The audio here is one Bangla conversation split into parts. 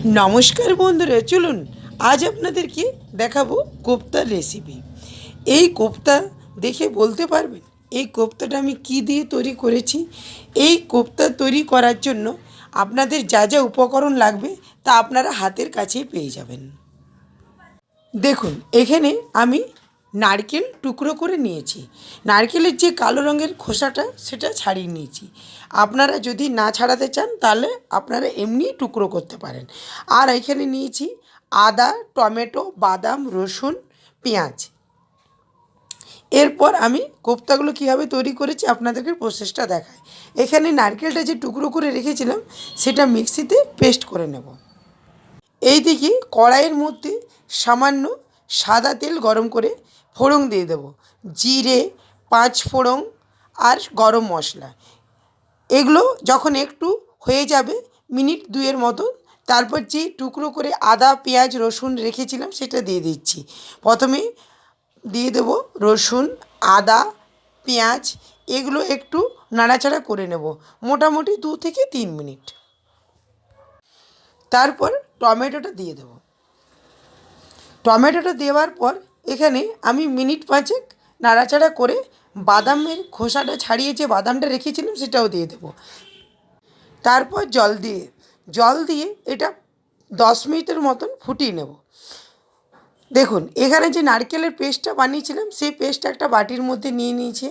নমস্কার বন্ধুরা, চলুন আজ আপনাদেরকে দেখাবো কোপ্তার রেসিপি। এই কোপ্তা দেখে বলতে পারবেন এই কোপ্তাটা আমি কি দিয়ে তৈরি করেছি। এই কোপ্তা তৈরি করার জন্য আপনাদের যা যা উপকরণ লাগবে তা আপনারা হাতের কাছেই পেয়ে যাবেন। দেখুন, এখানে আমি নারকেল টুকরো করে নিয়েছি। নারকেলের যে কালো রঙের খোসাটা সেটা ছাড়িয়ে নিয়েছি। আপনারা যদি না ছাড়াতে চান তাহলে আপনারা এমনি টুকরো করতে পারেন। আর এখানে নিয়েছি আদা, টমেটো, বাদাম, রসুন, পেঁয়াজ। এরপর আমি কোপ্তাগুলো কীভাবে তৈরি করেছি আপনাদেরকে প্রসেসটা দেখাই। এখানে নারকেলটা যে টুকরো করে রেখেছিলাম সেটা মিক্সিতে পেস্ট করে নেব। এইদিকে কড়াইয়ের মধ্যে সামান্য সাদা তেল গরম করে ফোড়ন দিয়ে দেবো। জিরে, 5 ফোড়ন আর গরম মশলা। এগুলো যখন একটু হয়ে যাবে মিনিট 2 মতো, তারপর যে টুকরো করে আদা, পেঁয়াজ, রসুন রেখেছিলাম সেটা দিয়ে দিচ্ছি। প্রথমে দিয়ে দেবো রসুন, আদা, পেঁয়াজ। এগুলো একটু নাড়াচাড়া করে নেব মোটামুটি 2 থেকে 3 মিনিট। তারপর টমেটোটা দিয়ে দেবো। টমেটোটা দেওয়ার পর এখানে আমি মিনিট 5 নাড়াচাড়া করে বাদামের খোসাটা ছাড়িয়ে যে বাদামটা রেখেছিলাম সেটাও দিয়ে দেবো। তারপর জল দিয়ে এটা 10 মিনিটের মতন ফুটিয়ে নেব। দেখুন, এখানে যে নারকেলের পেস্টটা বানিয়েছিলাম সেই পেস্টটা একটা বাটির মধ্যে নিয়ে নিয়েছি।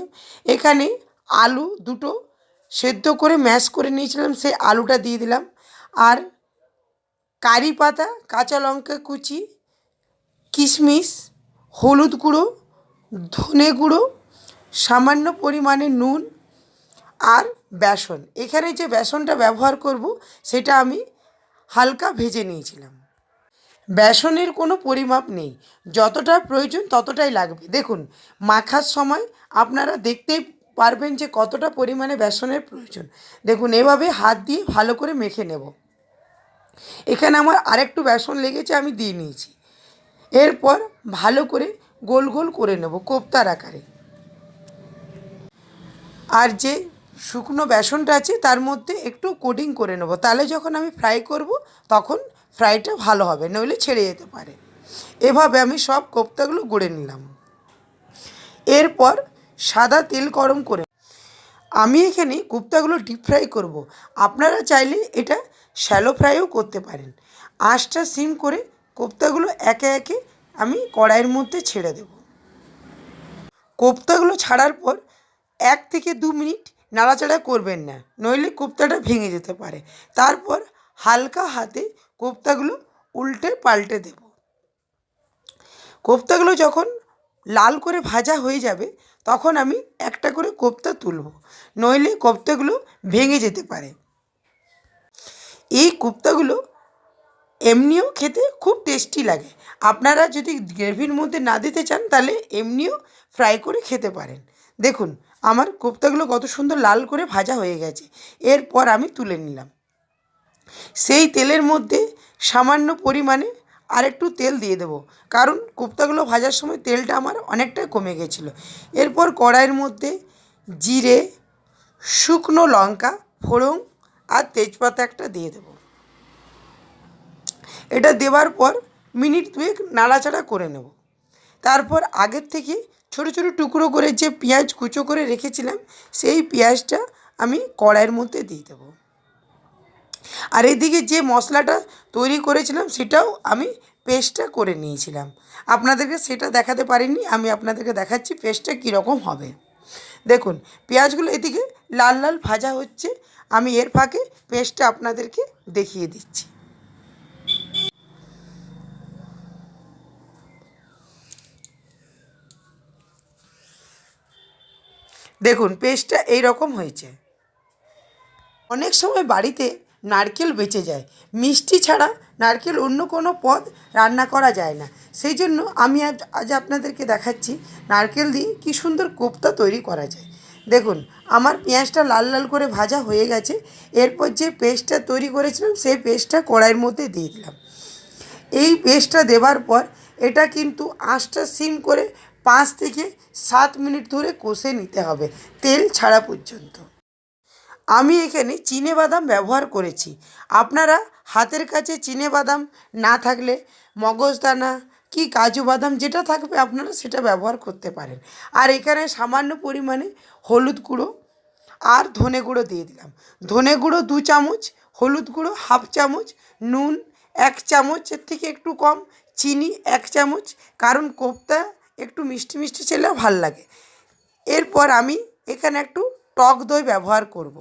এখানে আলু দুটো সেদ্ধ করে ম্যাশ করে নিয়েছিলাম, সেই আলুটা দিয়ে দিলাম। আর কারি পাতা, কাঁচা লঙ্কা কুচি, কিশমিশ, হলুদ গুঁড়ো, ধনে গুঁড়ো, সামান্য পরিমাণে নুন আর বেসন। এখানে যে বেসনটা ব্যবহার করব সেটা আমি হালকা ভেজে নিয়েছিলাম। বেসনের কোনো পরিমাপ নেই, যতটা প্রয়োজন ততটাই লাগবে। দেখুন, মাখার সময় আপনারা দেখতেই পারবেন যে কতটা পরিমাণে বেসনের প্রয়োজন। দেখুন, এভাবে হাত দিয়ে ভালো করে মেখে নেব। এখানে আমার আরেকটু বেসন লেগেছে, আমি দিয়ে নিয়েছি। এরপর ভালো করে গোল গোল করে নেব কোপ্তার আকারে। আর যে শুকনো বেসনটা আছে তার মধ্যে একটু কোটিং করে নেব, তাহলে যখন আমি ফ্রাই করব তখন ফ্রাইটা ভালো হবে, নইলে ছেড়ে যেতে পারে। এভাবে আমি সব কোপ্তাগুলো গড়ে নিলাম। এরপর সাদা তেল গরম করে আমি এখানে কোপ্তাগুলো ডিপ ফ্রাই করব। আপনারা চাইলে এটা শ্যালো ফ্রাইও করতে পারেন। আঁচটা সিম করে কোপ্তাগুলো একে একে আমি কড়াইয়ের মধ্যে ছেড়ে দেব। কোপ্তাগুলো ছাড়ার পর 1 থেকে 2 মিনিট নাড়াচাড়া করবেন না, নইলে কোপ্তাটা ভেঙে যেতে পারে। তারপর হালকা হাতে কোপ্তাগুলো উল্টে পাল্টে দেব। কোপ্তাগুলো যখন লাল করে ভাজা হয়ে যাবে তখন আমি একটা করে কোপ্তা তুলব, নইলে কোপ্তাগুলো ভেঙে যেতে পারে। এই কোপ্তাগুলো এমনিও খেতে খুব টেস্টি লাগে। আপনারা যদি গ্রেভির মধ্যে না দিতে চান তাহলে এমনিও ফ্রাই করে খেতে পারেন। দেখুন, আমার কোপ্তাগুলো কত সুন্দর লাল করে ভাজা হয়ে গেছে। এরপর আমি তুলে নিলাম। সেই তেলের মধ্যে সামান্য পরিমাণে আরেকটু তেল দিয়ে দেবো, কারণ কোপ্তাগুলো ভাজার সময় তেলটা আমার অনেকটাই কমে গেছিলো। এরপর কড়াইয়ের মধ্যে জিরে, শুকনো লঙ্কা ফোড়ন আর তেজপাতা একটা দিয়ে দেবো। এটা দেওয়ার পর মিনিট 2 নাড়াচাড়া করে নেব। তারপর আগের থেকে ছোটো ছোটো টুকরো করে যে পেঁয়াজ কুচো করে রেখেছিলাম সেই পেঁয়াজটা আমি কড়াইয়ের মধ্যে দিয়ে দেবো। আর এদিকে যে মশলাটা তৈরি করেছিলাম সেটাও আমি পেস্টটা করে নিয়েছিলাম। আপনাদেরকে সেটা দেখাতে পারিনি, আমি আপনাদেরকে দেখাচ্ছি পেস্টটা কীরকম হবে। দেখুন, পেঁয়াজগুলো এদিকে লাল লাল ভাজা হচ্ছে, আমি এর ফাঁকে পেস্টটা আপনাদেরকে দেখিয়ে দিচ্ছি। দেখুন, পেস্টটা এই রকম হয়েছে। অনেক সময় বাড়িতে নারকেল বেঁচে যায়, মিষ্টি ছাড়া নারকেল অন্য কোনো পদ রান্না করা যায় না। সেই জন্য আমি আজ আপনাদেরকে দেখাচ্ছি নারকেল দিয়ে কী সুন্দর কোপ্তা তৈরি করা যায়। দেখুন, আমার পেঁয়াজটা লাল লাল করে ভাজা হয়ে গেছে। এরপর যে পেস্টটা তৈরি করেছিলাম সেই পেস্টটা কড়াইয়ের মধ্যে দিয়ে দিলাম। এই পেস্টটা দেওয়ার পর এটা কিন্তু আঁচটা সিম করে 5 থেকে 7 মিনিট ধরে কষে নিতে হবে, তেল ছাড়া পর্যন্ত। আমি এখানে চিনেবাদাম ব্যবহার করেছি। আপনারা হাতের কাছে চিনেবাদাম না থাকলে মগজদানা কি কাজু বাদাম যেটা থাকবে আপনারা সেটা ব্যবহার করতে পারেন। আর এখানে সামান্য পরিমাণে হলুদ গুঁড়ো আর ধনে গুঁড়ো দিয়ে দিলাম। ধনে গুঁড়ো 2 চামচ, হলুদ গুঁড়ো 1/2 চামচ, নুন 1 চামচের থেকে একটু কম, চিনি 1 চামচ, কারণ কোপ্তা একটু মিষ্টি মিষ্টি ছেলে ভাল লাগে। এরপর আমি এখানে একটু টক দই ব্যবহার করব।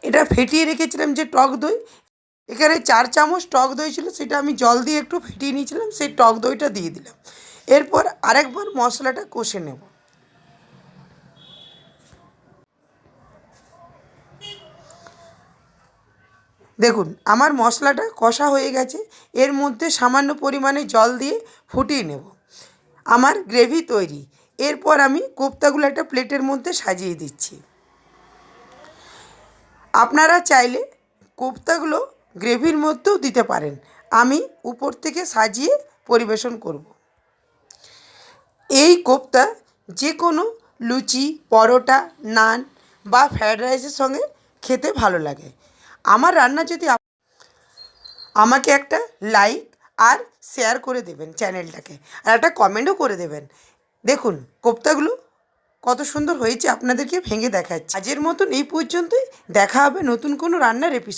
এটা ফেটিয়ে রেখেছিলাম যে টক দই, এখানে 4 চামচ টক দই ছিল, সেটা আমি জল দিয়ে একটু ফেটিয়ে নিয়েছিলাম, সেই টক দইটা দিয়ে দিলাম। এরপর আরেকবার মশলাটা কষে নেব। দেখুন আমার মশলাটা কষা হয়ে গেছে, এর মধ্যে সামান্য পরিমাণে জল দিয়ে ফুটিয়ে নেব। আমার গ্রেভি তৈরি। এরপর আমি কোপ্তাগুলো একটা প্লেটের মধ্যে সাজিয়ে দিচ্ছি। আপনারা চাইলে কোপ্তাগুলো গ্রেভির মধ্যেও দিতে পারেন, আমি উপর থেকে সাজিয়ে পরিবেশন করব। এই কোপ্তা যে কোনো লুচি, পরোটা, নান বা ফ্রায়েড রাইসের সঙ্গে খেতে ভালো লাগে। আমার রান্না যদি আমাকে একটা লাইক আর শেয়ার করে দেবেন চ্যানেলটাকে, আর একটা কমেন্টও করে দেবেন। দেখুন কোপ্তাগুলো কত সুন্দর হয়েছে, আপনাদেরকে ভেঙে দেখাচ্ছি। আজের মতন এই পর্যন্তই, দেখা হবে নতুন কোনো রান্নার এপিসোড।